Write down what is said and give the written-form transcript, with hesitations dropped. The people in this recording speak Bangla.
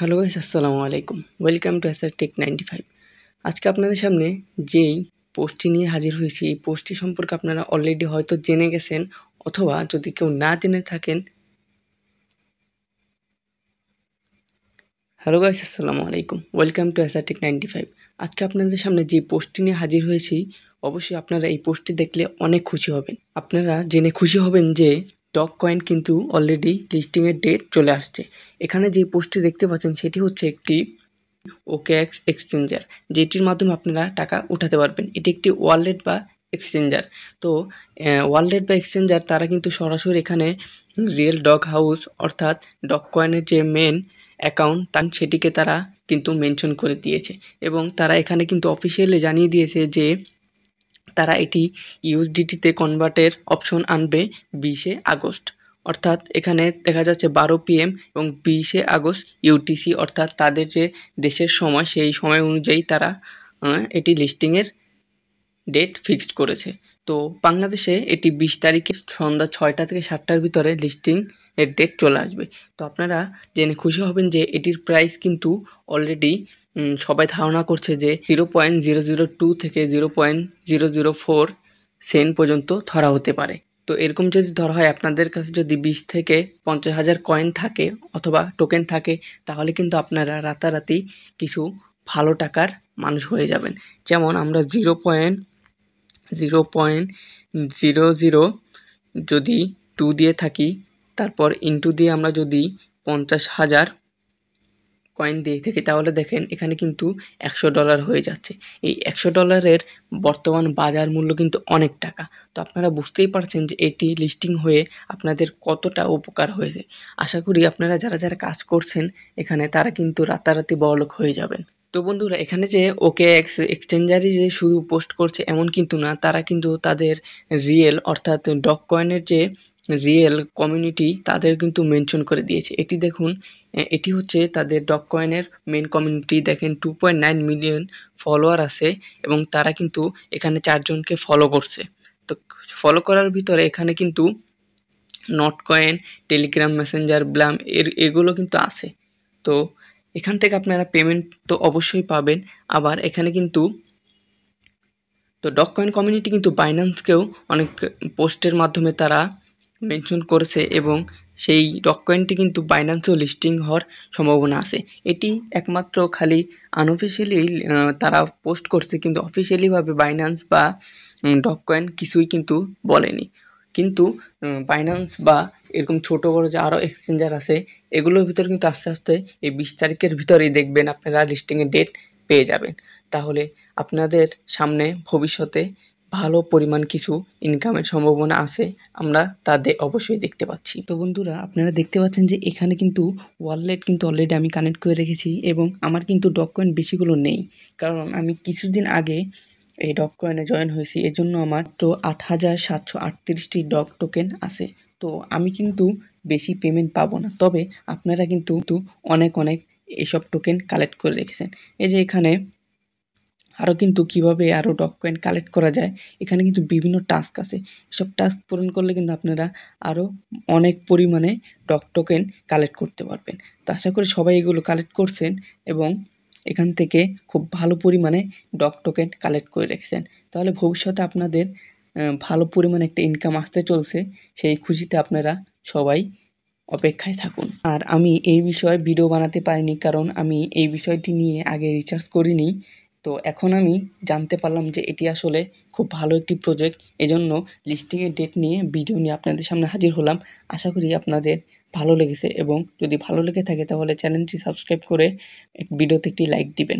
হ্যালো গাইস, আসসালামু আলাইকুম। Welcome to SR tech 95। আজকে আপনাদের সামনে যেই পোস্টটি নিয়ে হাজির হয়েছি, এই পোস্টটি সম্পর্কে আপনারা অলরেডি হয়তো জেনে গেছেন, অথবা যদি কেউ না জেনে থাকেন। হ্যালো গাইস, আসসালামু আলাইকুম। Welcome to SR tech 95। আজকে আপনাদের সামনে যে পোস্টটি নিয়ে হাজির হয়েছি, অবশ্যই আপনারা এই পোস্টটি দেখলে অনেক খুশি হবেন। আপনারা জেনে খুশি হবেন যে ডগ কয়েন কিন্তু অলরেডি লিস্টিংয়ের ডেট চলে আসছে। এখানে যে পোস্টটি দেখতে পাচ্ছেন সেটি হচ্ছে একটি OKX এক্সচেঞ্জার, যেটির মাধ্যমে আপনারা টাকা উঠাতে পারবেন। এটি একটি ওয়ালেট বা এক্সচেঞ্জার। তো ওয়ালেট বা এক্সচেঞ্জার তারা কিন্তু সরাসরি এখানে রিয়েল ডগ হাউস অর্থাৎ ডগ কয়েনের যে মেন অ্যাকাউন্ট সেটিকে তারা কিন্তু মেনশন করে দিয়েছে, এবং তারা এখানে কিন্তু অফিসিয়ালি জানিয়ে দিয়েছে যে তারা এটি ইউএসডিটিতে কনভার্টের অপশন আনবে 20শে আগস্ট। অর্থাৎ এখানে দেখা যাচ্ছে 12 PM এবং 20শে আগস্ট ইউটিসি, অর্থাৎ তাদের যে দেশের সময়, সেই সময় অনুযায়ী তারা এটি লিস্টিংয়ের ডেট ফিক্সড করেছে। তো বাংলাদেশে এটি 20 তারিখে সন্ধ্যা 6টা থেকে 7টার ভিতরে লিস্টিং এর ডেট চলে আসবে। তো আপনারা জেনে খুশি হবেন যে এটির প্রাইস কিন্তু অলরেডি সবাই ধারণা করছে যে 0.002 থেকে 0.004 সেন্ট পর্যন্ত ধরা হতে পারে। তো এরকম যদি ধরা হয়, আপনাদের কাছে যদি 20 থেকে 50,000 কয়েন থাকে অথবা টোকেন থাকে, তাহলে কিন্তু আপনারা রাতারাতি কিছু ভালো টাকার মানুষ হয়ে যাবেন। যেমন আমরা 0.000 যদি 2 দিয়ে থাকি, তারপর ইনটু দিয়ে আমরা যদি 50,000 কয়েন দিয়ে থাকি, তাহলে দেখেন এখানে কিন্তু $100 হয়ে যাচ্ছে। এই $100 বর্তমান বাজার মূল্য কিন্তু অনেক টাকা। তো আপনারা বুঝতেই পারছেন যে এটি লিস্টিং হয়ে আপনাদের কতটা উপকার হয়েছে। আশা করি আপনারা যারা কাজ করছেন এখানে, তারা কিন্তু রাতারাতি বড়লোক হয়ে যাবেন। তো বন্ধুরা, এখানে যে OKX এক্সচেঞ্জারই যে শুধু পোস্ট করছে এমন কিন্তু না, তারা কিন্তু তাদের রিয়েল অর্থাৎ ডগ কয়েনের যে রিয়েল কমিউনিটি তাদের কিন্তু মেনশন করে দিয়েছে। এটি দেখুন, এটি হচ্ছে তাদের ডগ কয়েনের মেন কমিউনিটি। দেখেন 2.9 মিলিয়ন ফলোয়ার আছে, এবং তারা কিন্তু এখানে 4 জনকে ফলো করছে। তো ফলো করার ভিতরে এখানে কিন্তু not coin, Telegram, Messenger, Blum এগুলো কিন্তু আছে। তো এখান থেকে আপনারা পেমেন্ট তো অবশ্যই পাবেন। আবার এখানে কিন্তু ডগ কয়েন কমিউনিটি কিন্তু বাইন্যান্সকেও অনেক পোস্টের মাধ্যমে তারা মেনশন করেছে, এবং সেই ডগ কয়েনটি কিন্তু বাইন্যান্সেও লিস্টিং হওয়ার সম্ভাবনা আছে। এটি একমাত্র খালি আনঅফিসিয়ালি তারা পোস্ট করছে, কিন্তু অফিসিয়ালিভাবে বাইন্যান্স বা ডগ কয়েন কিছুই কিন্তু বলেনি। কিন্তু বাইন্যান্স বা এরকম ছোটো বড়ো যে আরও এক্সচেঞ্জার আছে, এগুলোর ভিতরে কিন্তু আস্তে আস্তে এই 20 তারিখের ভিতরেই দেখবেন আপনারা লিস্টিংয়ের ডেট পেয়ে যাবেন। তাহলে আপনাদের সামনে ভবিষ্যতে ভালো পরিমাণ কিছু ইনকামের সম্ভাবনা আছে, আমরা তা অবশ্যই দেখতে পাচ্ছি। তো বন্ধুরা, আপনারা দেখতে পাচ্ছেন যে এখানে কিন্তু ওয়ালেট কিন্তু অলরেডি আমি কানেক্ট করে রেখেছি, এবং আমার কিন্তু ডগ কয়েন বেশিগুলো নেই, কারণ আমি কিছুদিন আগে এই ডগ কয়েনে জয়েন হয়েছি। এজন্য আমার তো 8,738টি ডগ টোকেন আছে। তো আমি কিন্তু বেশি পেমেন্ট পাবো না, তবে আপনারা কিন্তু অনেক এসব টোকেন কালেক্ট করে রেখেছেন। এই যে এখানে আরও কিন্তু কীভাবে আরও ডগ কয়েন কালেক্ট করা যায়, এখানে কিন্তু বিভিন্ন টাস্ক আছে। এসব টাস্ক পূরণ করলে কিন্তু আপনারা আরও অনেক পরিমাণে ডগ টোকেন কালেক্ট করতে পারবেন। তো আশা করি সবাই এগুলো কালেক্ট করছেন, এবং এখান থেকে খুব ভালো পরিমাণে ডগ টোকেন কালেক্ট করে রেখেছেন। তাহলে ভবিষ্যতে আপনাদের ভালো পরিমাণে একটা ইনকাম আসতে চলছে, সেই খুশিতে আপনারা সবাই অপেক্ষায় থাকুন। আর আমি এই বিষয়ে ভিডিও বানাতে পারিনি, কারণ আমি এই বিষয়টি নিয়ে আগে রিসার্চ করিনি। তো এখন আমি জানতে পারলাম যে এটি আসলে খুব ভালো একটি প্রজেক্ট, এজন্য লিস্টিংয়ের ডেট নিয়ে ভিডিও নিয়ে আপনাদের সামনে হাজির হলাম। আশা করি আপনাদের ভালো লেগেছে, এবং যদি ভালো লেগে থাকে তাহলে চ্যানেলটি সাবস্ক্রাইব করে ভিডিওতে একটি লাইক দিবেন।